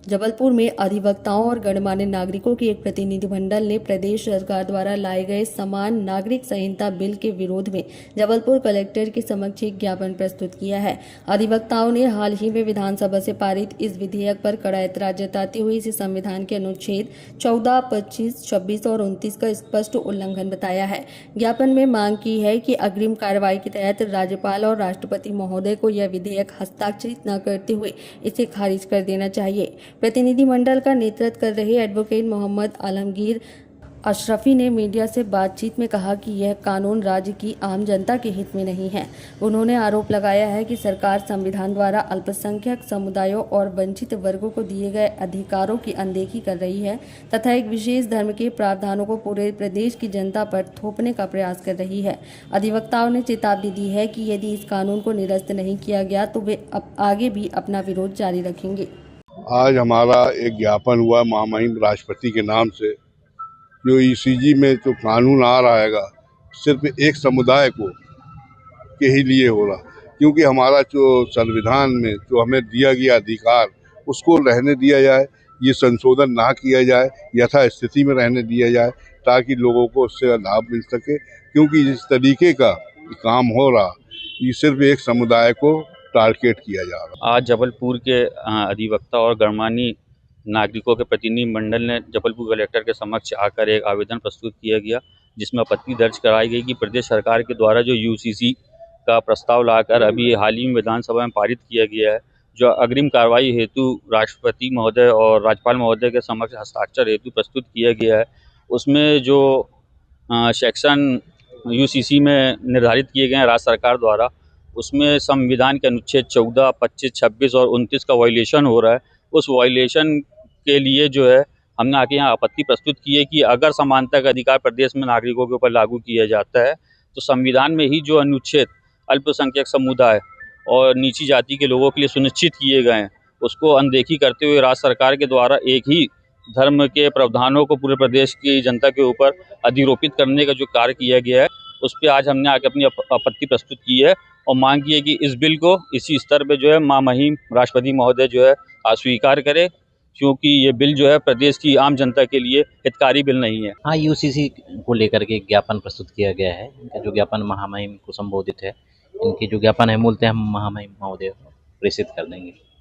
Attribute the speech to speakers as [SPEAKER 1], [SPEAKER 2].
[SPEAKER 1] जबलपुर में अधिवक्ताओं और गणमान्य नागरिकों के एक प्रतिनिधिमंडल ने प्रदेश सरकार द्वारा लाए गए समान नागरिक संहिता बिल के विरोध में जबलपुर कलेक्टर के समक्ष एक ज्ञापन प्रस्तुत किया है। अधिवक्ताओं ने हाल ही में विधानसभा से पारित इस विधेयक पर कड़ा ऐतराज जताते हुए इसे संविधान के अनुच्छेद 14, 25, 26 और 29 का स्पष्ट उल्लंघन बताया है। ज्ञापन में मांग की है कि अग्रिम कार्रवाई के तहत राज्यपाल और राष्ट्रपति महोदय को यह विधेयक हस्ताक्षरित न करते हुए इसे खारिज कर देना चाहिए। प्रतिनिधिमंडल का नेतृत्व कर रहे एडवोकेट मोहम्मद आलमगीर अशरफी ने मीडिया से बातचीत में कहा कि यह कानून राज्य की आम जनता के हित में नहीं है। उन्होंने आरोप लगाया है कि सरकार संविधान द्वारा अल्पसंख्यक समुदायों और वंचित वर्गों को दिए गए अधिकारों की अनदेखी कर रही है तथा एक विशेष धर्म के प्रावधानों को पूरे प्रदेश की जनता पर थोपने का प्रयास कर रही है। अधिवक्ताओं ने चेतावनी दी है कि यदि इस कानून को निरस्त नहीं किया गया तो वे आगे भी अपना विरोध जारी रखेंगे।
[SPEAKER 2] आज हमारा एक ज्ञापन हुआ महामहिम राष्ट्रपति के नाम से, जो ईसीजी में जो कानून आ रहा है सिर्फ एक समुदाय को के ही लिए हो रहा, क्योंकि हमारा जो संविधान में जो हमें दिया गया अधिकार उसको रहने दिया जाए, ये संशोधन ना किया जाए, यथा स्थिति में रहने दिया जाए ताकि लोगों को उससे लाभ मिल सके। क्योंकि जिस तरीके का काम हो रहा ये सिर्फ एक समुदाय को टारगेट किया जा रहा।
[SPEAKER 3] आज जबलपुर के अधिवक्ता और गणमान्य नागरिकों के प्रतिनिधिमंडल ने जबलपुर कलेक्टर के समक्ष आकर एक आवेदन प्रस्तुत किया गया, जिसमें आपत्ति दर्ज कराई गई कि प्रदेश सरकार के द्वारा जो यूसीसी का प्रस्ताव लाकर अभी हाल ही में विधानसभा में पारित किया गया है, जो अग्रिम कार्रवाई हेतु राष्ट्रपति महोदय और राज्यपाल महोदय के समक्ष हस्ताक्षर हेतु प्रस्तुत किया गया है, उसमें जो सेक्शन यूसीसी में निर्धारित किए गए हैं राज्य सरकार द्वारा, उसमें संविधान के अनुच्छेद 14, 25, 26 और 29 का वायलेशन हो रहा है। उस वायलेशन के लिए जो है हमने आके यहाँ आपत्ति प्रस्तुत की है कि अगर समानता का अधिकार प्रदेश में नागरिकों के ऊपर लागू किया जाता है तो संविधान में ही जो अनुच्छेद अल्पसंख्यक समुदाय और नीची जाति के लोगों के लिए सुनिश्चित किए गए हैं उसको अनदेखी करते हुए राज्य सरकार के द्वारा एक ही धर्म के प्रावधानों को पूरे प्रदेश की जनता के ऊपर अधिरोपित करने का जो कार्य किया गया है, उस पर आज हमने आके अपनी आपत्ति प्रस्तुत की है और मांग की है कि इस बिल को इसी स्तर पे जो है महामहिम राष्ट्रपति महोदय जो है अस्वीकार करे, क्योंकि ये बिल जो है प्रदेश की आम जनता के लिए हितकारी बिल नहीं है।
[SPEAKER 4] हाँ, यूसीसी को लेकर के एक ज्ञापन प्रस्तुत किया गया है। इनका जो ज्ञापन महामहिम को संबोधित है, इनकी जो ज्ञापन है मूलतः हम महामहिम महोदय को प्रेषित कर देंगे।